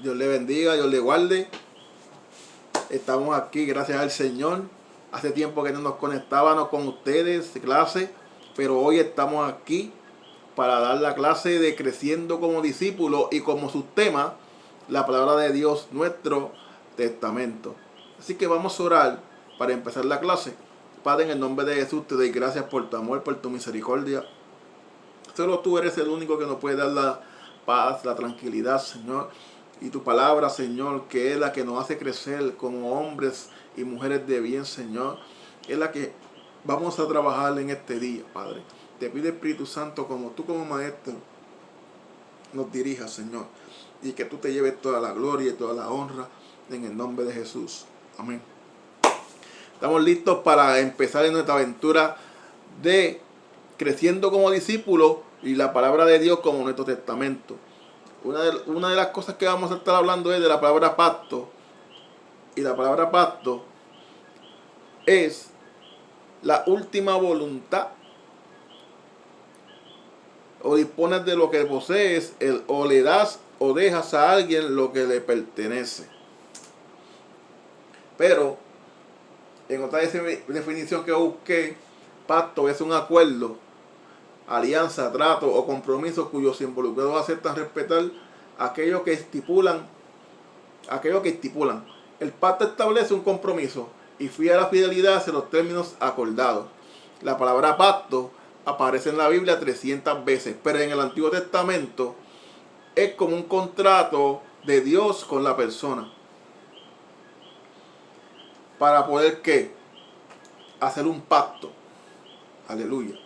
Dios le bendiga, Dios le guarde. Estamos aquí gracias al Señor. Hace tiempo que no nos conectábamos con ustedes de clase, pero hoy estamos aquí para dar la clase de creciendo como discípulo y como subtema la palabra de Dios, nuestro testamento. Así que vamos a orar para empezar la clase. Padre, en el nombre de Jesús te doy gracias por tu amor, por tu misericordia. Solo tú eres el único que nos puede dar la paz, la tranquilidad, Señor. Y tu palabra, Señor, que es la que nos hace crecer como hombres y mujeres de bien, Señor, es la que vamos a trabajar en este día, Padre. Te pido, Espíritu Santo, como tú como maestro nos dirijas, Señor, y que tú te lleves toda la gloria y toda la honra en el nombre de Jesús. Amén. Estamos listos para empezar en nuestra aventura de creciendo como discípulos y la palabra de Dios como nuestro testamento. Una de las cosas que vamos a estar hablando es de la palabra pacto. Y la palabra pacto es la última voluntad. O dispones de lo que posees, o le das o dejas a alguien lo que le pertenece. Pero, en otra definición que busqué, pacto es un acuerdo, alianza, trato o compromiso cuyos involucrados aceptan respetar aquello que estipulan. El pacto establece un compromiso y fija la fidelidad hacia los términos acordados. La palabra pacto aparece en la Biblia 300 veces, pero en el Antiguo Testamento es como un contrato de Dios con la persona. Para poder, ¿qué? Hacer un pacto. Aleluya.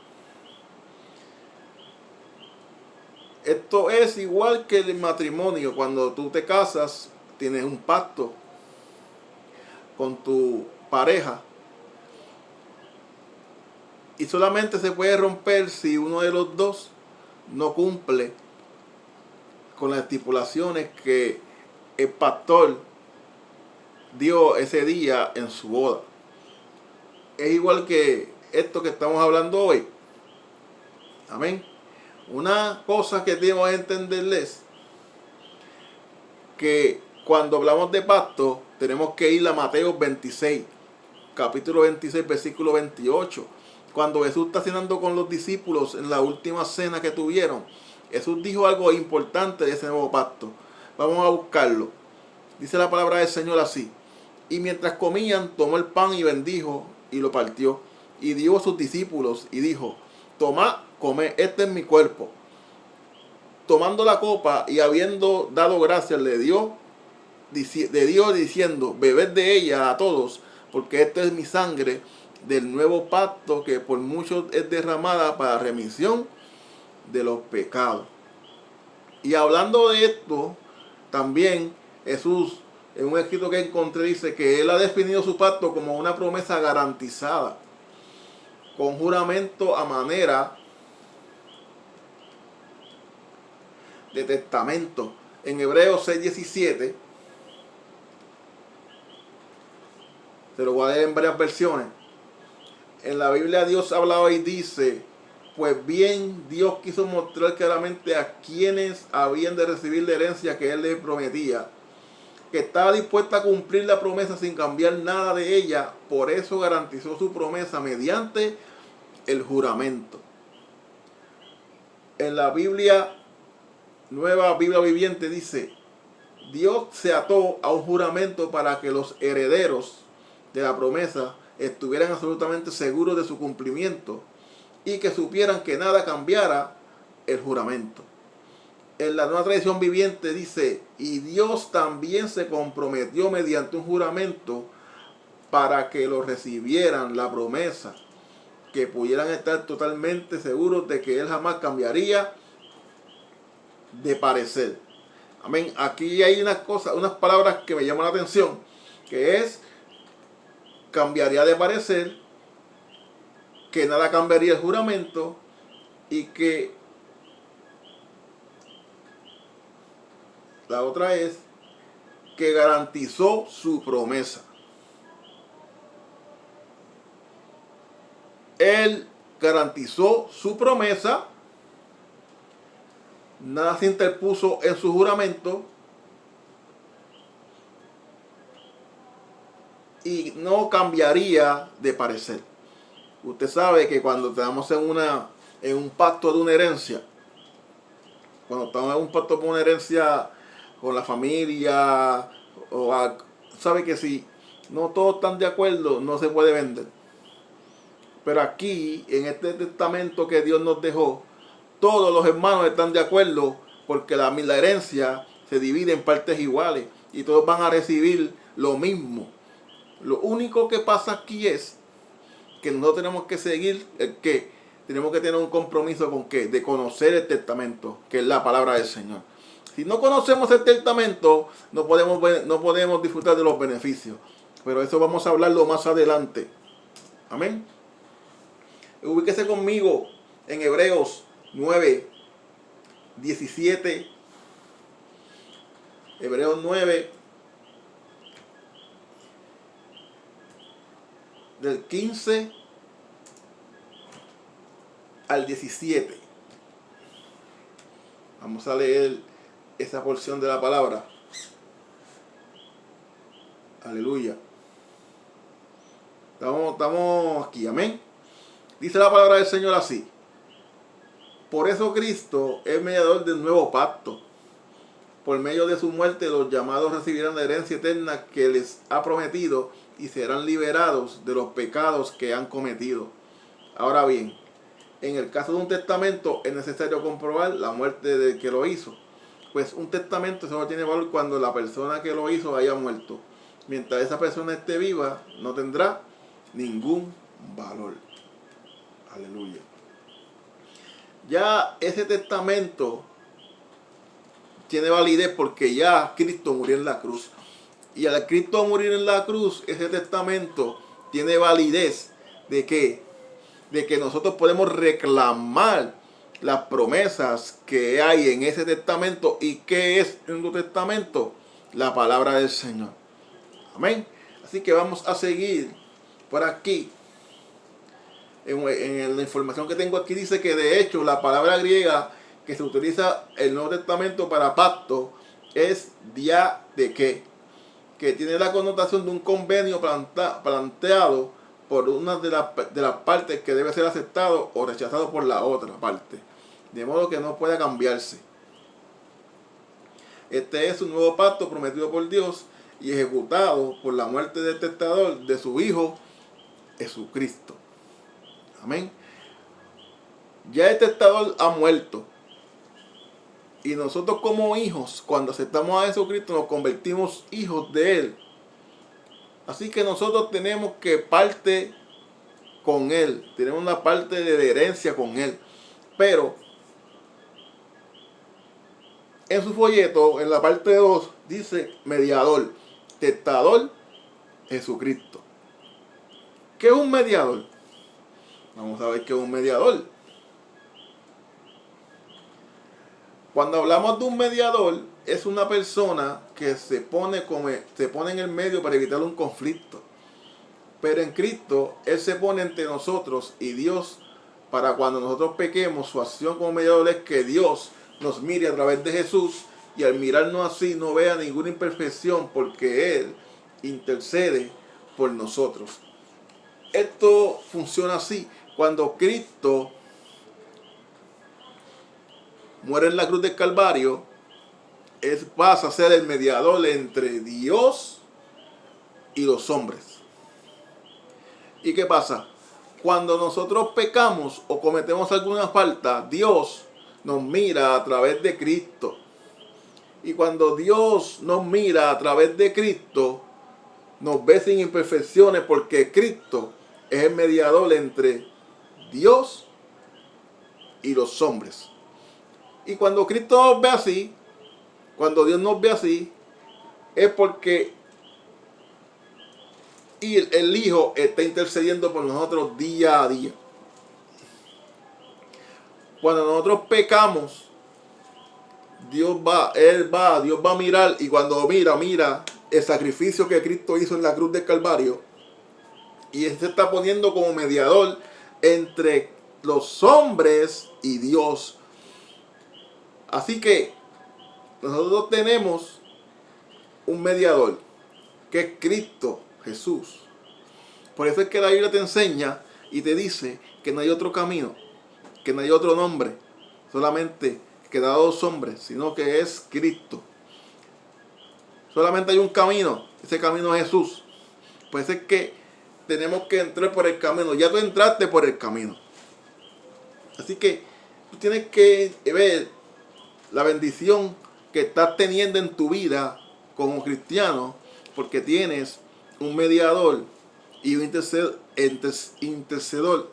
Esto es igual que el matrimonio. Cuando tú te casas, tienes un pacto con tu pareja. Y solamente se puede romper si uno de los dos no cumple con las estipulaciones que el pastor dio ese día en su boda. Es igual que esto que estamos hablando hoy. Amén. Una cosa que debemos entenderles que cuando hablamos de pacto tenemos que ir a Mateo 26, capítulo 26, versículo 28. Cuando Jesús está cenando con los discípulos en la última cena que tuvieron, Jesús dijo algo importante de ese nuevo pacto. Vamos a buscarlo. Dice la palabra del Señor así: y mientras comían, tomó el pan y bendijo y lo partió y dio a sus discípulos y dijo: tomad, comed, este es mi cuerpo. Tomando la copa y habiendo dado gracias, le dio diciendo: bebed de ella a todos, porque esta es mi sangre del nuevo pacto, que por muchos es derramada para remisión de los pecados. Y hablando de esto, también Jesús, en un escrito que encontré, dice que Él ha definido su pacto como una promesa garantizada, con juramento a manera de testamento. En Hebreos 6:17, se lo voy a leer en varias versiones. En la Biblia Dios hablaba y dice: pues bien, Dios quiso mostrar claramente a quienes habían de recibir la herencia que Él les prometía, que estaba dispuesta a cumplir la promesa sin cambiar nada de ella. Por eso garantizó su promesa mediante el juramento. En la Biblia Nueva Biblia Viviente dice: Dios se ató a un juramento para que los herederos de la promesa estuvieran absolutamente seguros de su cumplimiento y que supieran que nada cambiara el juramento. En la Nueva Tradición Viviente dice: y Dios también se comprometió mediante un juramento para que lo recibieran la promesa, que pudieran estar totalmente seguros de que Él jamás cambiaría de parecer. Amén. Aquí hay unas cosas, unas palabras que me llaman la atención, que es: cambiaría de parecer, que nada cambiaría el juramento, y que la otra es que garantizó su promesa. Él garantizó su promesa, nada se interpuso en su juramento, y no cambiaría de parecer. Usted sabe que cuando estamos en un pacto de una herencia, cuando estamos en un pacto por una herencia con la familia, sabe que si no todos están de acuerdo, no se puede vender. Pero aquí, en este testamento que Dios nos dejó, todos los hermanos están de acuerdo porque la herencia se divide en partes iguales y todos van a recibir lo mismo. Lo único que pasa aquí es que nosotros tenemos que seguir tenemos que tener un compromiso con qué, de conocer el testamento, que es la palabra del Señor. Si no conocemos el testamento, no podemos disfrutar de los beneficios. Pero eso vamos a hablarlo más adelante. Amén. Ubíquese conmigo en Hebreos 9, 17. Hebreos 9, del 15 al 17. Vamos a leer esa porción de la palabra. Aleluya. Estamos aquí, amén. Dice la palabra del Señor así: por eso Cristo es mediador del nuevo pacto. Por medio de su muerte los llamados recibirán la herencia eterna que les ha prometido y serán liberados de los pecados que han cometido. Ahora bien, en el caso de un testamento es necesario comprobar la muerte del que lo hizo. Pues un testamento solo tiene valor cuando la persona que lo hizo haya muerto. Mientras esa persona esté viva, no tendrá ningún valor. Aleluya. Ya ese testamento tiene validez porque ya Cristo murió en la cruz. Y al Cristo morir en la cruz, ese testamento tiene validez de que nosotros podemos reclamar las promesas que hay en ese testamento. ¿Y qué es en tu testamento? La palabra del Señor. Amén. Así que vamos a seguir por aquí. En la información que tengo aquí dice que de hecho la palabra griega que se utiliza en el Nuevo Testamento para pacto es diadeke, que tiene la connotación de un convenio planteado por una de las partes que debe ser aceptado o rechazado por la otra parte, de modo que no pueda cambiarse. Este es un nuevo pacto prometido por Dios y ejecutado por la muerte del testador de su Hijo Jesucristo. Amén. Ya el testador ha muerto y nosotros como hijos, cuando aceptamos a Jesucristo, nos convertimos hijos de Él. Así que nosotros tenemos que parte con Él, tenemos una parte de herencia con Él. Pero en su folleto, en la parte 2, dice mediador, testador, Jesucristo. ¿Qué es un mediador? Vamos a ver qué es un mediador. Cuando hablamos de un mediador, es una persona que se pone en el medio para evitar un conflicto. Pero en Cristo, Él se pone entre nosotros y Dios, para cuando nosotros pequemos. Su acción como mediador es que Dios nos mire a través de Jesús y al mirarnos así no vea ninguna imperfección, porque Él intercede por nosotros. Esto funciona así. Cuando Cristo muere en la cruz del Calvario, Él pasa a ser el mediador entre Dios y los hombres. ¿Y qué pasa? Cuando nosotros pecamos o cometemos alguna falta, Dios nos mira a través de Cristo. Y cuando Dios nos mira a través de Cristo, nos ve sin imperfecciones, porque Cristo es el mediador entre Dios y los hombres. Y cuando Cristo nos ve así, cuando Dios nos ve así, es porque el Hijo está intercediendo por nosotros día a día. Cuando nosotros pecamos, Dios va a mirar, y cuando mira el sacrificio que Cristo hizo en la cruz del Calvario, y Él se está poniendo como mediador entre los hombres y Dios. Así que nosotros tenemos un mediador, que es Cristo Jesús. Por eso es que la Biblia te enseña y te dice que no hay otro camino, que no hay otro nombre, solamente que da a dos hombres, sino que es Cristo. Solamente hay un camino, ese camino es Jesús. Por eso es que tenemos que entrar por el camino. Ya tú entraste por el camino. Así que tú tienes que ver la bendición que estás teniendo en tu vida como cristiano, porque tienes un mediador y un intercedor.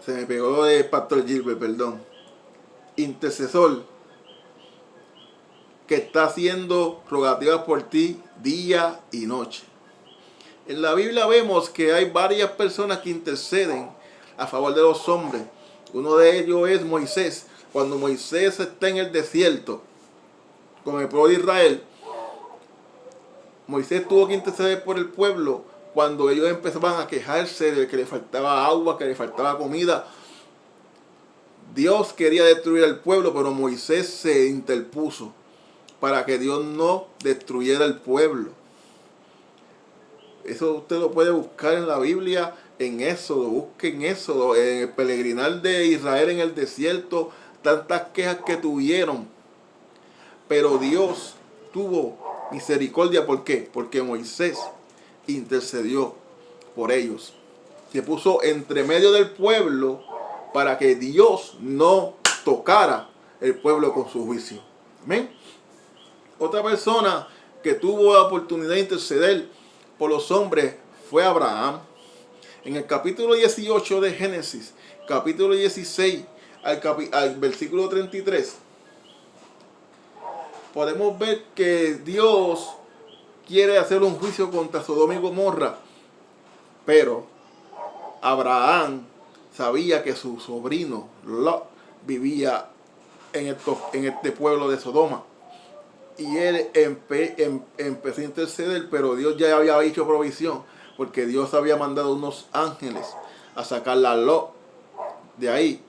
Se me pegó lo de Pastor Gilbert, perdón. Intercesor que está haciendo rogativas por ti día y noche. En la Biblia vemos que hay varias personas que interceden a favor de los hombres. Uno de ellos es Moisés. Cuando Moisés está en el desierto con el pueblo de Israel, Moisés tuvo que interceder por el pueblo cuando ellos empezaban a quejarse de que le faltaba agua, que le faltaba comida. Dios quería destruir al pueblo, pero Moisés se interpuso para que Dios no destruyera el pueblo. Eso usted lo puede buscar en la Biblia, en Éxodo. Busquen Éxodo, en el peregrinar de Israel en el desierto, tantas quejas que tuvieron. Pero Dios tuvo misericordia. ¿Por qué? Porque Moisés intercedió por ellos. Se puso entre medio del pueblo para que Dios no tocara el pueblo con su juicio. Amén. Otra persona que tuvo la oportunidad de interceder por los hombres fue Abraham. En el capítulo 18 de Génesis, capítulo 16 al versículo 33, podemos ver que Dios quiere hacer un juicio contra Sodoma y Gomorra, pero Abraham sabía que su sobrino Lot vivía en este pueblo de Sodoma. Y él empezó a interceder, pero Dios ya había hecho provisión, porque Dios había mandado unos ángeles a sacar a Lot de ahí,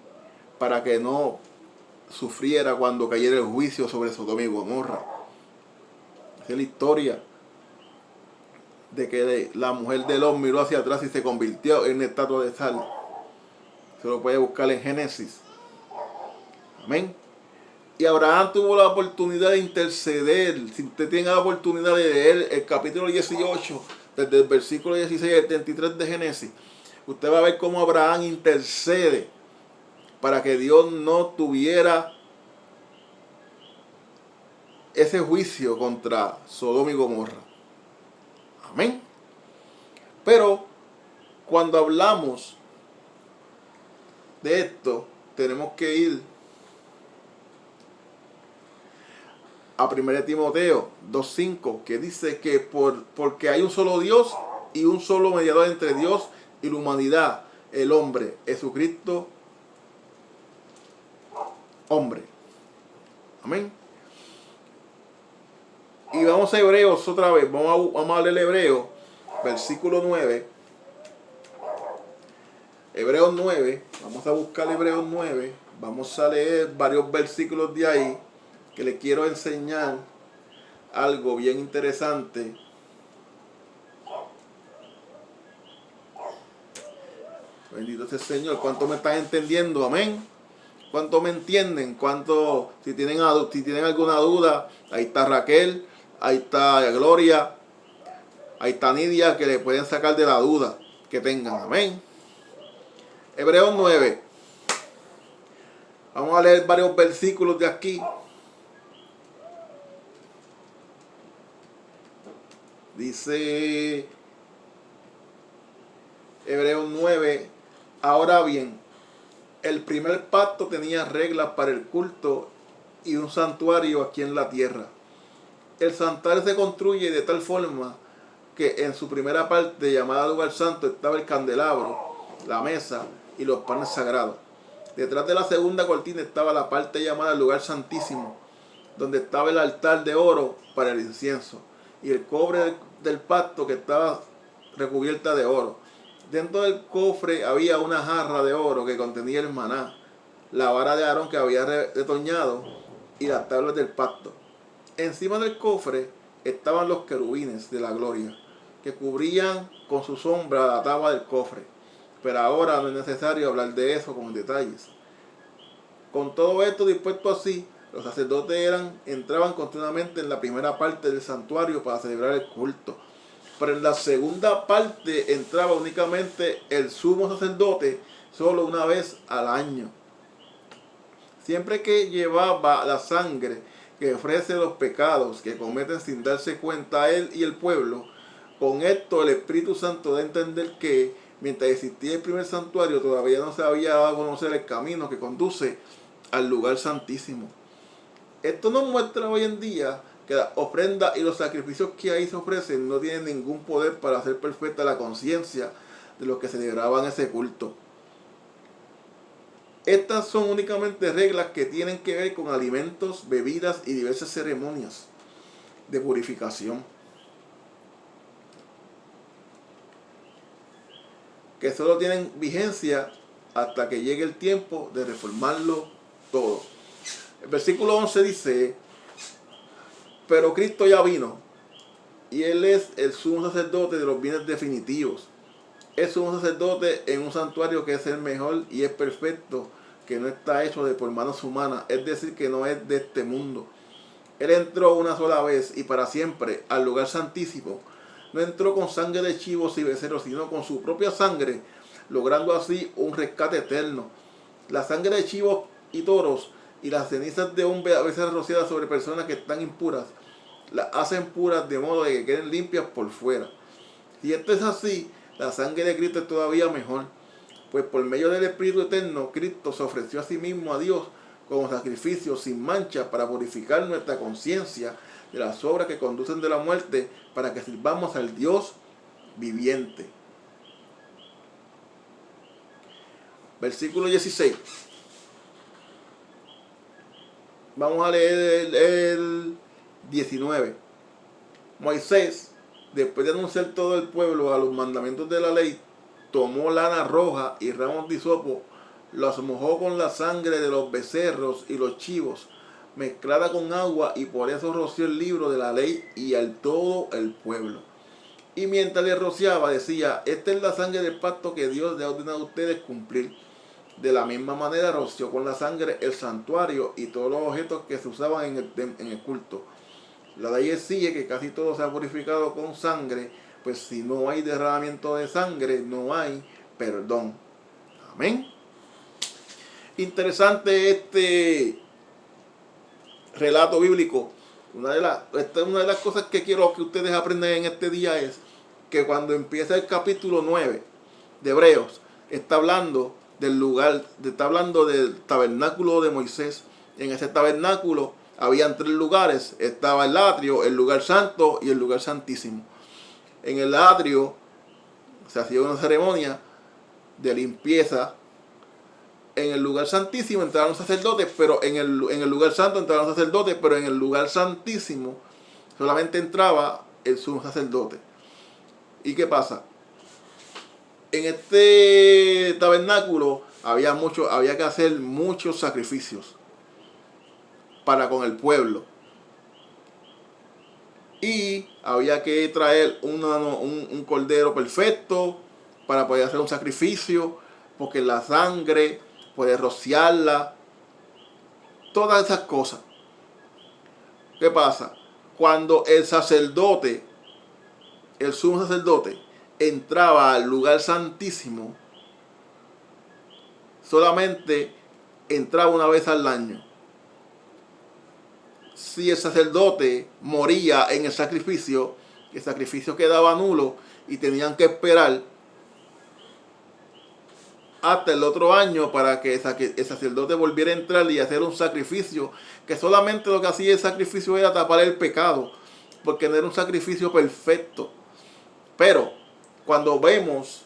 para que no sufriera cuando cayera el juicio sobre Sodoma y Gomorra. Esa es la historia de que la mujer de Lot miró hacia atrás y se convirtió en una estatua de sal. Se lo puede buscar en Génesis. Amén. Y Abraham tuvo la oportunidad de interceder. Si usted tiene la oportunidad de leer el capítulo 18, desde el versículo 16 al 33 de Génesis, usted va a ver cómo Abraham intercede para que Dios no tuviera ese juicio contra Sodoma y Gomorra. Amén. Pero cuando hablamos de esto, tenemos que ir a 1 Timoteo 2:5, que dice que porque hay un solo Dios y un solo mediador entre Dios y la humanidad, el hombre, Jesucristo, hombre. Amén. Y vamos a Hebreos otra vez, vamos a leer Hebreos, versículo 9. Hebreos 9, vamos a buscar Hebreos 9, vamos a leer varios versículos de ahí, que les quiero enseñar algo bien interesante. Bendito sea el Señor. ¿Cuánto me están entendiendo? Amén. ¿Cuánto me entienden? ¿Cuánto? Si tienen alguna duda, ahí está Raquel, ahí está Gloria, ahí está Nidia, que le pueden sacar de la duda que tengan. Amén. Hebreos 9. Vamos a leer varios versículos de aquí. Dice Hebreos 9, ahora bien, el primer pacto tenía reglas para el culto y un santuario aquí en la tierra. El santuario se construye de tal forma que en su primera parte, llamada lugar santo, estaba el candelabro, la mesa y los panes sagrados. Detrás de la segunda cortina estaba la parte llamada lugar santísimo, donde estaba el altar de oro para el incienso y el cobre del pacto, que estaba recubierta de oro. Dentro del cofre había una jarra de oro que contenía el maná, la vara de Aarón que había retoñado y las tablas del pacto. Encima del cofre estaban los querubines de la gloria. que cubrían con su sombra la tapa del cofre. Pero ahora no es necesario hablar de eso con detalles. Con todo esto dispuesto así, los sacerdotes entraban continuamente en la primera parte del santuario para celebrar el culto. Pero en la segunda parte entraba únicamente el sumo sacerdote solo una vez al año. Siempre que llevaba la sangre que ofrece los pecados que cometen sin darse cuenta a él y el pueblo, con esto el Espíritu Santo da a entender que mientras existía el primer santuario todavía no se había dado a conocer el camino que conduce al lugar santísimo. Esto nos muestra hoy en día que las ofrendas y los sacrificios que ahí se ofrecen no tienen ningún poder para hacer perfecta la conciencia de los que celebraban ese culto. Estas son únicamente reglas que tienen que ver con alimentos, bebidas y diversas ceremonias de purificación, que solo tienen vigencia hasta que llegue el tiempo de reformarlo todo. El versículo 11 dice: pero Cristo ya vino, y Él es el sumo sacerdote de los bienes definitivos. Es sumo sacerdote en un santuario que es el mejor y es perfecto, que no está hecho por manos humanas, es decir, que no es de este mundo. Él entró una sola vez y para siempre al lugar santísimo. No entró con sangre de chivos y becerros, sino con su propia sangre, logrando así un rescate eterno. La sangre de chivos y toros y las cenizas de un becerro rociadas sobre personas que están impuras, las hacen puras de modo de que queden limpias por fuera. Si esto es así, la sangre de Cristo es todavía mejor, pues por medio del Espíritu Eterno, Cristo se ofreció a sí mismo a Dios como sacrificio sin mancha para purificar nuestra conciencia de las obras que conducen de la muerte, para que sirvamos al Dios viviente. Versículo 16. Vamos a leer el 19. Moisés, después de anunciar todo el pueblo a los mandamientos de la ley, tomó lana roja y ramos de hisopo, los mojó con la sangre de los becerros y los chivos, mezclada con agua, y por eso roció el libro de la ley y al todo el pueblo. Y mientras le rociaba decía: esta es la sangre del pacto que Dios le ha ordenado a ustedes cumplir. De la misma manera roció con la sangre el santuario y todos los objetos que se usaban en el culto. La ley exige que casi todo sea purificado con sangre, pues si no hay derramamiento de sangre, no hay perdón. Amén. Interesante este relato bíblico. Esta es una de las cosas que quiero que ustedes aprendan en este día, es que cuando empieza el capítulo 9 de Hebreos, está hablando del lugar, está hablando del tabernáculo de Moisés. En ese tabernáculo habían 3 lugares: estaba el atrio, el lugar santo y el lugar santísimo. En el atrio se hacía una ceremonia de limpieza. En el lugar santísimo entraron sacerdotes, pero en el lugar santo entraron sacerdotes, pero en el lugar santísimo solamente entraba el sumo sacerdote. ¿Y qué pasa? En este tabernáculo había que hacer muchos sacrificios para con el pueblo. Y había que traer un cordero perfecto para poder hacer un sacrificio, porque la sangre, poder rociarla, todas esas cosas. ¿Qué pasa? Cuando el sacerdote, el sumo sacerdote, entraba al lugar santísimo, solamente entraba una vez al año. Si el sacerdote moría en el sacrificio quedaba nulo y tenían que esperar hasta el otro año para que el sacerdote volviera a entrar y hacer un sacrificio, que solamente lo que hacía el sacrificio era tapar el pecado, porque no era un sacrificio perfecto. Pero cuando vemos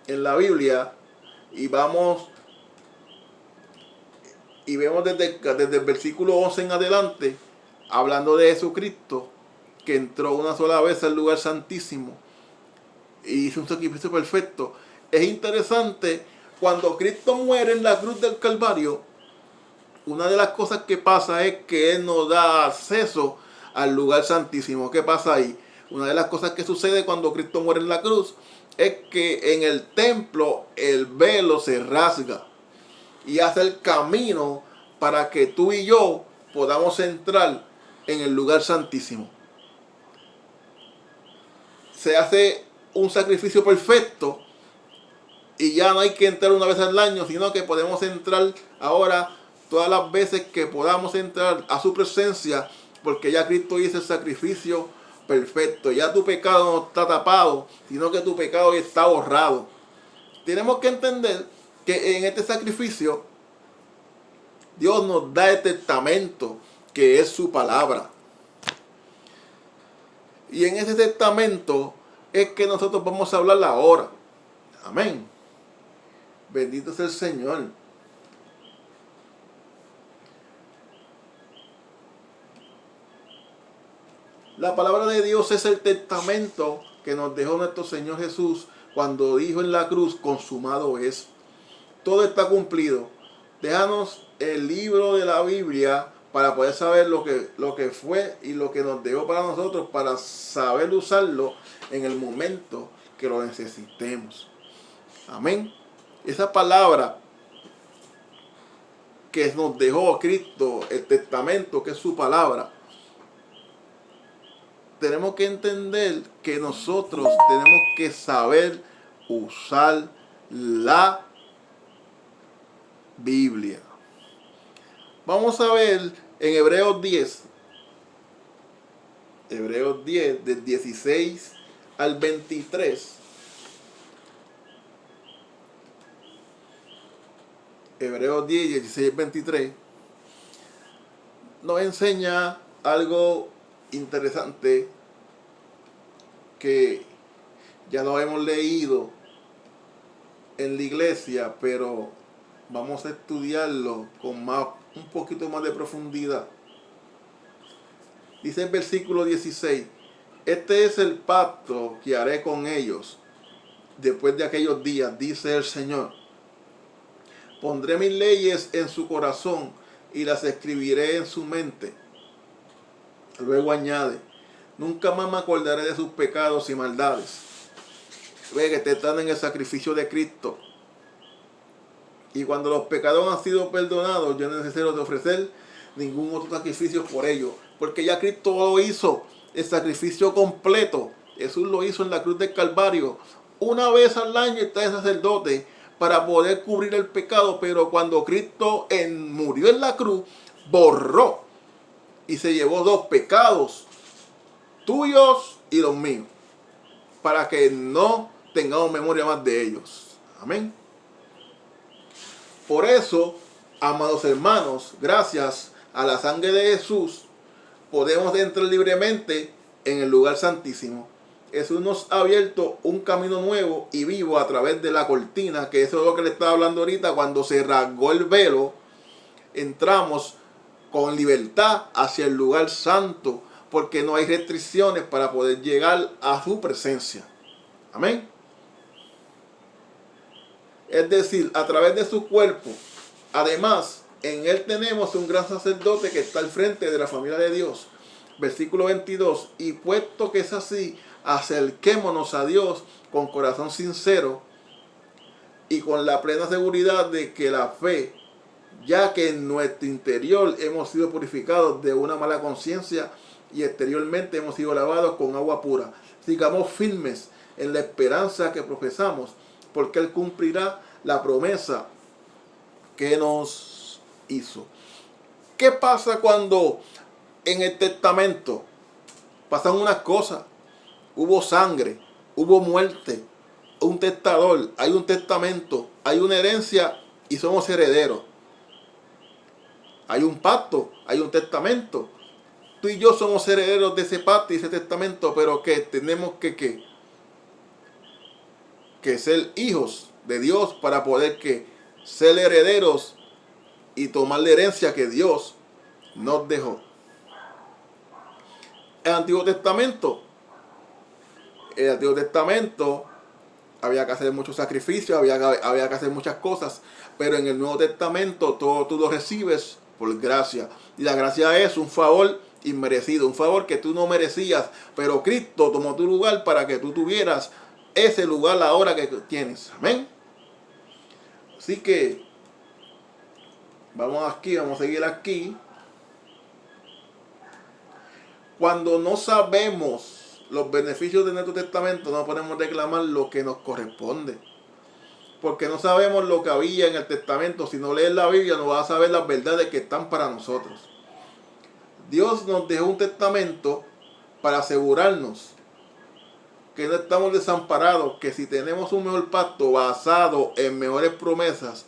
en la Biblia y vemos desde el versículo 11 en adelante, hablando de Jesucristo, que entró una sola vez al lugar santísimo y hizo un sacrificio perfecto. Es interesante, cuando Cristo muere en la cruz del Calvario, una de las cosas que pasa es que Él nos da acceso al lugar santísimo. ¿Qué pasa ahí? Una de las cosas que sucede cuando Cristo muere en la cruz es que en el templo el velo se rasga y hace el camino para que tú y yo podamos entrar en el lugar santísimo. Se hace un sacrificio perfecto y ya no hay que entrar una vez al año, sino que podemos entrar ahora todas las veces que podamos entrar a su presencia, porque ya Cristo hizo el sacrificio perfecto. Ya tu pecado no está tapado, sino que tu pecado está borrado. Tenemos que entender que en este sacrificio Dios nos da el testamento, que es su palabra. Y en ese testamento es que nosotros vamos a hablar ahora. Amén. Bendito sea el Señor. La palabra de Dios es el testamento que nos dejó nuestro Señor Jesús cuando dijo en la cruz: consumado es. Todo está cumplido. Déjanos el libro de la Biblia para poder saber lo que fue y lo que nos dejó para nosotros, para saber usarlo en el momento que lo necesitemos. Amén. Esa palabra que nos dejó Cristo, el testamento, que es su palabra, tenemos que entender que nosotros tenemos que saber usar la Biblia. Vamos a ver en Hebreos 10, del 16 al 23. Hebreos 10, 16 al 23 nos enseña algo interesante que ya lo hemos leído en la iglesia, pero vamos a estudiarlo con un poquito más de profundidad. Dice el versículo 16: este es el pacto que haré con ellos después de aquellos días, dice el Señor. Pondré mis leyes en su corazón y las escribiré en su mente. Luego añade: nunca más me acordaré de sus pecados y maldades. Ve que están en el sacrificio de Cristo. Y cuando los pecados han sido perdonados, yo no es necesario de ofrecer ningún otro sacrificio por ellos, porque ya Cristo lo hizo, el sacrificio completo. Jesús lo hizo en la cruz del Calvario. Una vez al año está el sacerdote para poder cubrir el pecado, pero cuando Cristo murió en la cruz, borró y se llevó dos pecados, tuyos y los míos, para que no tengamos memoria más de ellos. Amén. Por eso, amados hermanos, gracias a la sangre de Jesús, podemos entrar libremente en el lugar santísimo. Jesús nos ha abierto un camino nuevo y vivo a través de la cortina, que eso es lo que le estaba hablando ahorita. Cuando se rasgó el velo, entramos con libertad hacia el lugar santo, porque no hay restricciones para poder llegar a su presencia. Amén. Es decir, a través de su cuerpo. Además, en él tenemos un gran sacerdote que está al frente de la familia de Dios. Versículo 22. Y puesto que es así, acerquémonos a Dios con corazón sincero y con la plena seguridad de que la fe, ya que en nuestro interior hemos sido purificados de una mala conciencia y exteriormente hemos sido lavados con agua pura. Sigamos firmes en la esperanza que profesamos, porque Él cumplirá la promesa que nos hizo. ¿Qué pasa cuando en el testamento pasan unas cosas? Hubo sangre, hubo muerte, un testador, hay un testamento, hay una herencia y somos herederos. Hay un pacto, hay un testamento. Tú y yo somos herederos de ese pacto y ese testamento, pero que tenemos que ser hijos de Dios para poder ser herederos y tomar la herencia que Dios nos dejó. El Antiguo Testamento había que hacer muchos sacrificios, había que hacer muchas cosas, pero en el Nuevo Testamento todo tú lo recibes por gracia. Y la gracia es un favor inmerecido, un favor que tú no merecías, pero Cristo tomó tu lugar para que tú tuvieras ese lugar ahora que tienes. Amén. Así que vamos a seguir aquí. Cuando no sabemos los beneficios de nuestro testamento, no podemos reclamar lo que nos corresponde. Porque no sabemos lo que había en el testamento. Si no lees la Biblia, no vas a saber las verdades que están para nosotros. Dios nos dejó un testamento para asegurarnos que no estamos desamparados, que si tenemos un mejor pacto basado en mejores promesas,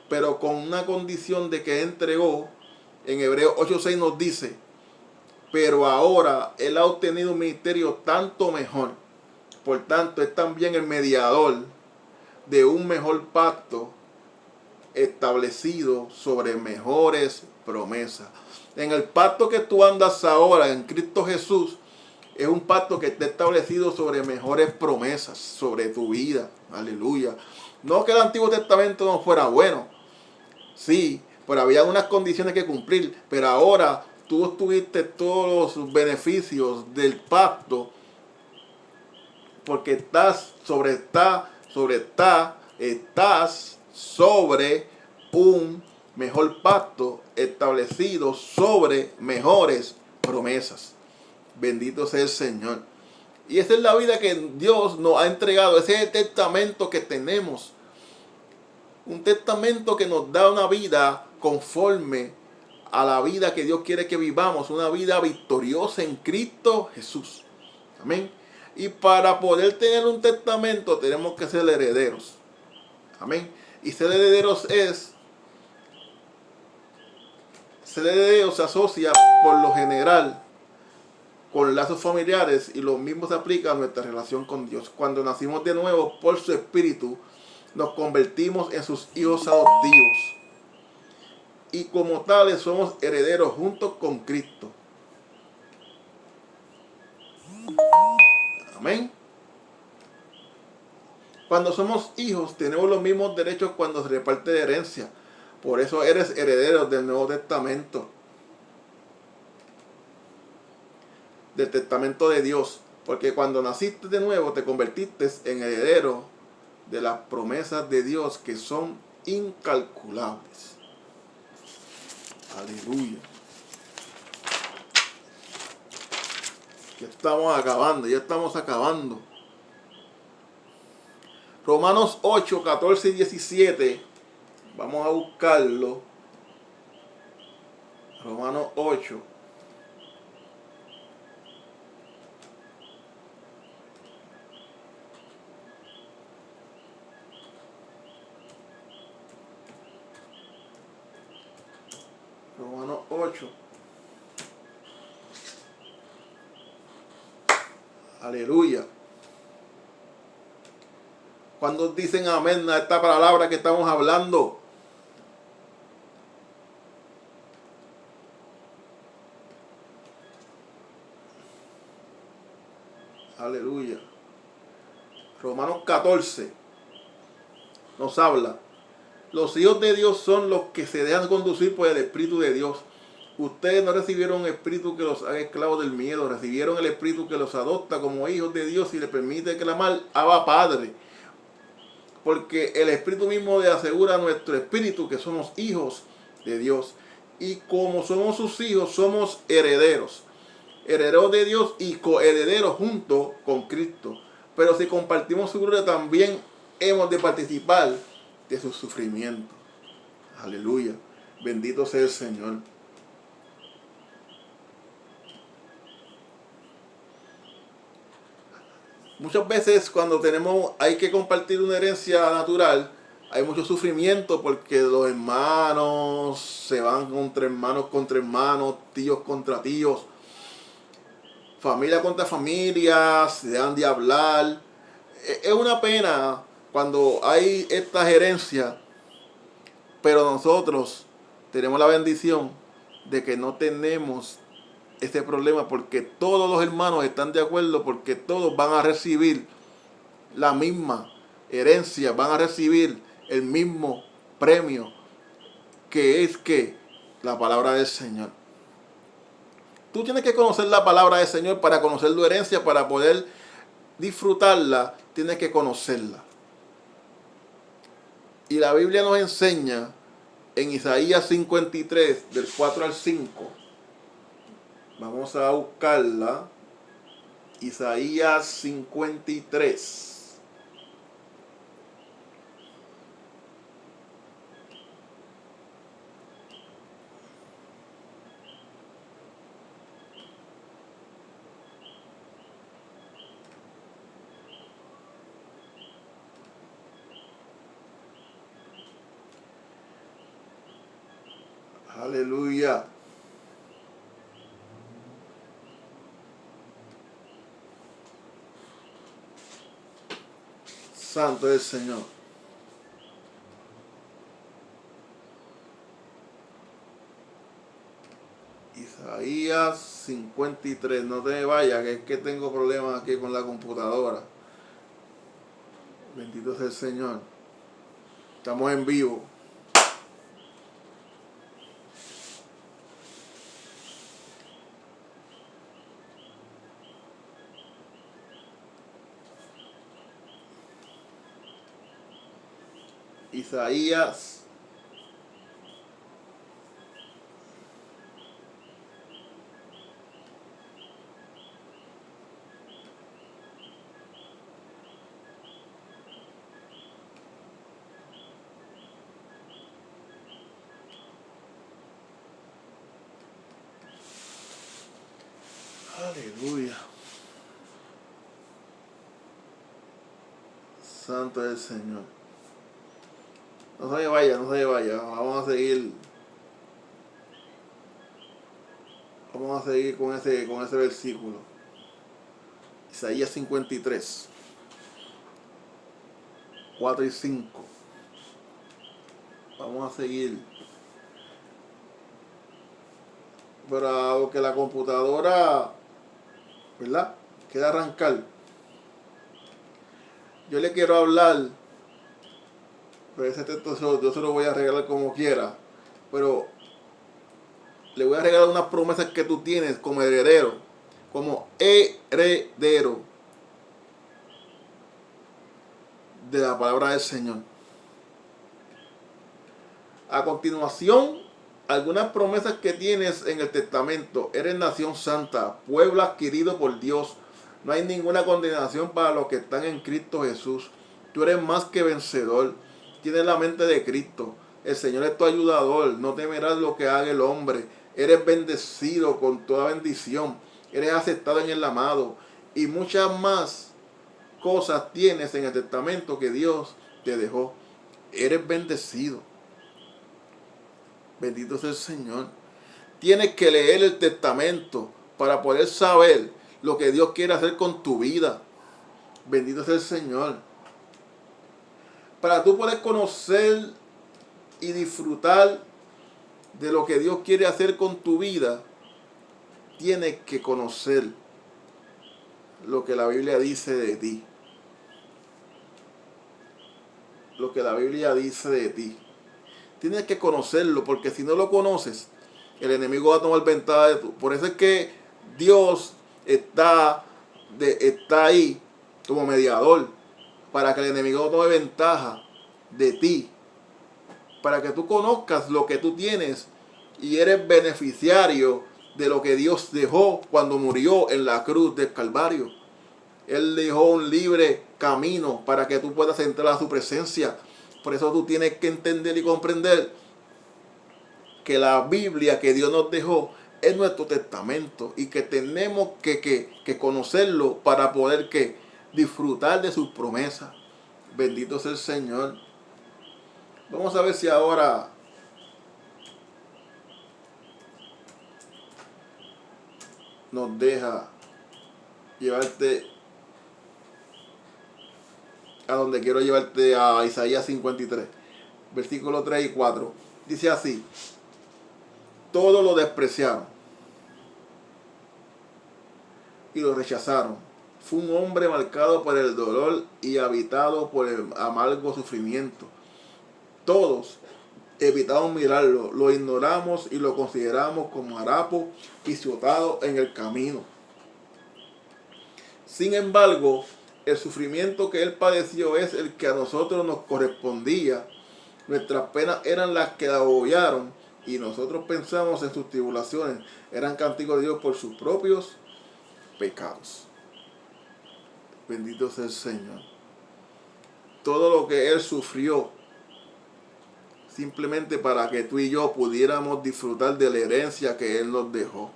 pero con una condición de que entregó, en Hebreos 8:6 nos dice, pero ahora Él ha obtenido un ministerio tanto mejor. Por tanto, es también el mediador de un mejor pacto establecido sobre mejores promesas. En el pacto que tú andas ahora en Cristo Jesús, es un pacto que está establecido sobre mejores promesas, sobre tu vida. Aleluya. No que el Antiguo Testamento no fuera bueno. Sí, pero había unas condiciones que cumplir. Pero ahora tú obtuviste todos los beneficios del pacto porque estás sobre un mejor pacto establecido sobre mejores promesas. Bendito sea el Señor. Y esa es la vida que Dios nos ha entregado. Ese es el testamento que tenemos. Un testamento que nos da una vida conforme a la vida que Dios quiere que vivamos. Una vida victoriosa en Cristo Jesús. Amén. Y para poder tener un testamento tenemos que ser herederos. Amén. Y ser herederos se asocia por lo general con lazos familiares, y lo mismo se aplica a nuestra relación con Dios. Cuando nacimos de nuevo por su Espíritu, nos convertimos en sus hijos adoptivos. Y como tales somos herederos juntos con Cristo. Amén. Cuando somos hijos, tenemos los mismos derechos cuando se reparte de herencia. Por eso eres heredero del Nuevo Testamento. Del testamento de Dios. Porque cuando naciste de nuevo, te convertiste en heredero de las promesas de Dios que son incalculables. Aleluya. Ya estamos acabando. Romanos 8, 14 y 17. Vamos a buscarlo. Romanos 8. Romanos 8. Aleluya. Cuando dicen amén a esta palabra que estamos hablando. Aleluya. Romanos 14 nos habla. Los hijos de Dios son los que se dejan conducir por el Espíritu de Dios. Ustedes no recibieron un espíritu que los haga esclavos del miedo. Recibieron el Espíritu que los adopta como hijos de Dios y les permite clamar Abba Padre. Porque el Espíritu mismo le asegura a nuestro espíritu que somos hijos de Dios. Y como somos sus hijos, somos herederos. Herederos de Dios y coherederos junto con Cristo. Pero si compartimos su gloria, también hemos de participar de su sufrimiento. Aleluya. Bendito sea el Señor. Muchas veces cuando hay que compartir una herencia natural, hay mucho sufrimiento porque los hermanos se van contra hermanos, tíos contra tíos, familia contra familia, se dan de hablar. Es una pena cuando hay estas herencias, pero nosotros tenemos la bendición de que no tenemos este problema porque todos los hermanos están de acuerdo, porque todos van a recibir la misma herencia, van a recibir el mismo premio, que es que la palabra del Señor. Tú tienes que conocer la palabra del Señor para conocer tu herencia, para poder disfrutarla, tienes que conocerla. Y la Biblia nos enseña en Isaías 53, del 4 al 5. Vamos a buscarla. Isaías 53. Aleluya. Santo es el Señor. Isaías 53. No te vayas, que es que tengo problemas aquí con la computadora. Bendito sea el Señor. Estamos en vivo. Isaías. Aleluya. Santo es el Señor. No se vaya, no se vaya. Vamos a seguir. Vamos a seguir con ese versículo. Isaías 53. 4 y 5. Vamos a seguir. Pero que la computadora, ¿verdad?, quiera arrancar. Yo le quiero hablar, pero ese texto yo se lo voy a regalar como quiera. Pero le voy a regalar unas promesas que tú tienes como heredero. Como heredero de la palabra del Señor. A continuación, algunas promesas que tienes en el testamento. Eres nación santa, pueblo adquirido por Dios. No hay ninguna condenación para los que están en Cristo Jesús. Tú eres más que vencedor. Tienes la mente de Cristo. El Señor es tu ayudador. No temerás lo que haga el hombre. Eres bendecido con toda bendición. Eres aceptado en el amado. Y muchas más cosas tienes en el testamento que Dios te dejó. Eres bendecido. Bendito sea el Señor. Tienes que leer el testamento para poder saber lo que Dios quiere hacer con tu vida. Bendito sea el Señor. Para tú poder conocer y disfrutar de lo que Dios quiere hacer con tu vida, tienes que conocer lo que la Biblia dice de ti. Lo que la Biblia dice de ti. Tienes que conocerlo, porque si no lo conoces, el enemigo va a tomar ventaja de tú. Por eso es que Dios está ahí como mediador, para que el enemigo tome ventaja de ti, para que tú conozcas lo que tú tienes y eres beneficiario de lo que Dios dejó cuando murió en la cruz del Calvario. Él dejó un libre camino para que tú puedas entrar a su presencia. Por eso tú tienes que entender y comprender que la Biblia que Dios nos dejó es nuestro testamento y que tenemos que conocerlo para poder disfrutar de sus promesas. Bendito sea el Señor. Vamos a ver si ahora nos deja llevarte a donde quiero llevarte, a Isaías 53, versículos 3 y 4. Dice así: todos lo despreciaron y lo rechazaron. Fue un hombre marcado por el dolor y habitado por el amargo sufrimiento. Todos evitamos mirarlo, lo ignoramos y lo consideramos como harapo pisotado en el camino. Sin embargo, el sufrimiento que él padeció es el que a nosotros nos correspondía. Nuestras penas eran las que la agobiaron y nosotros pensamos en sus tribulaciones. Eran castigos de Dios por sus propios pecados. Bendito sea el Señor. Todo lo que él sufrió simplemente para que tú y yo pudiéramos disfrutar de la herencia que él nos dejó.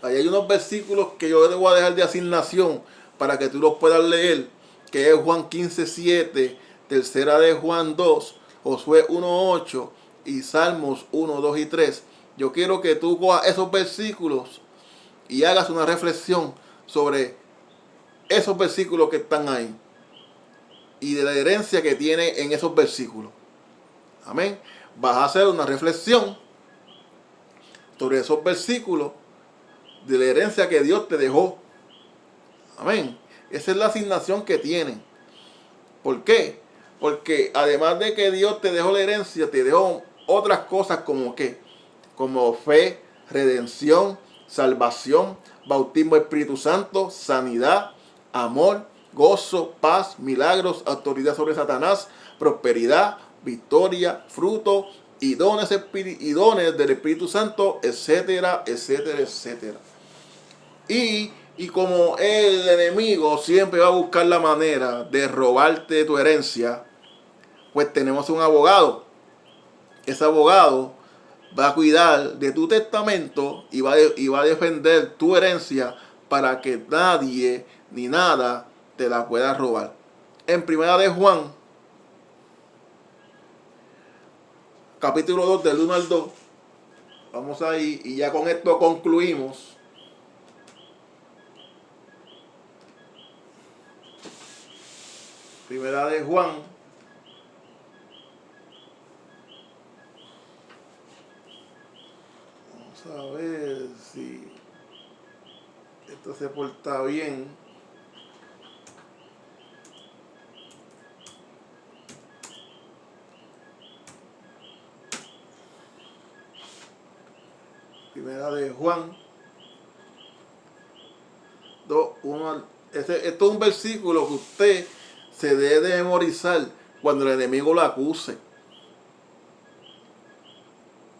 Ahí hay unos versículos que yo le voy a dejar de asignación para que tú los puedas leer, que es Juan 15:7, tercera de Juan 2, Josué 1:8 y Salmos 1, 2 y 3. Yo quiero que tú cojas esos versículos y hagas una reflexión sobre esos versículos que están ahí y de la herencia que tiene en esos versículos. Amén. Vas a hacer una reflexión sobre esos versículos de la herencia que Dios te dejó. Amén. Esa es la asignación que tienen. ¿Por qué? Porque además de que Dios te dejó la herencia, te dejó otras cosas como ¿qué? Como fe, redención, salvación, bautismo del Espíritu Santo, sanidad, amor, gozo, paz, milagros, autoridad sobre Satanás, prosperidad, victoria, fruto y dones del Espíritu Santo, etcétera, etcétera, etcétera. Y como el enemigo siempre va a buscar la manera de robarte tu herencia, pues tenemos un abogado. Ese abogado va a cuidar de tu testamento y va a defender tu herencia para que nadie ni nada te la pueda robar. En primera de Juan, capítulo 2, del 1 al 2, vamos ahí y ya con esto concluimos. Primera de Juan, vamos a ver si esto se porta bien. Primera de Juan 2, 1 al... Esto es un versículo que usted se debe de memorizar cuando el enemigo lo acuse.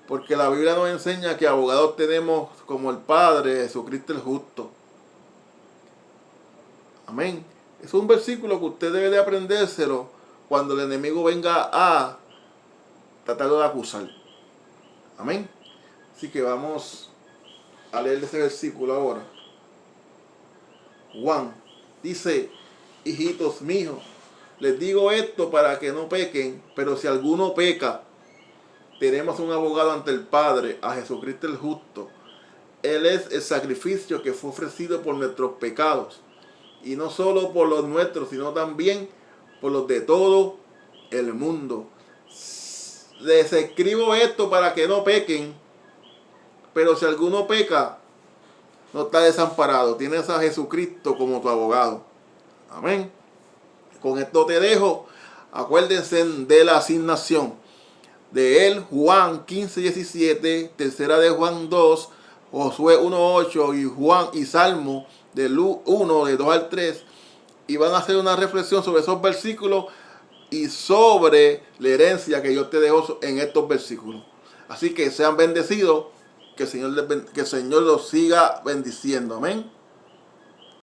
Porque la Biblia nos enseña que abogados tenemos como el Padre, Jesucristo el justo. Amén. Es un versículo que usted debe de aprendérselo cuando el enemigo venga a tratarlo de acusar. Amén. Así que vamos a leer ese versículo ahora. Juan dice: hijitos míos, les digo esto para que no pequen, pero si alguno peca, tenemos un abogado ante el Padre, a Jesucristo el justo. Él es el sacrificio que fue ofrecido por nuestros pecados, y no solo por los nuestros, sino también por los de todo el mundo. Les escribo esto para que no pequen, pero si alguno peca, no está desamparado. Tienes a Jesucristo como tu abogado. Amén. Con esto te dejo. Acuérdense de la asignación de él, Juan 15:17, tercera de Juan 2, Josué 1:8 y Salmo del 1, de 2 al 3. Y van a hacer una reflexión sobre esos versículos y sobre la herencia que yo te dejo en estos versículos. Así que sean bendecidos, que el Señor los siga bendiciendo. Amén.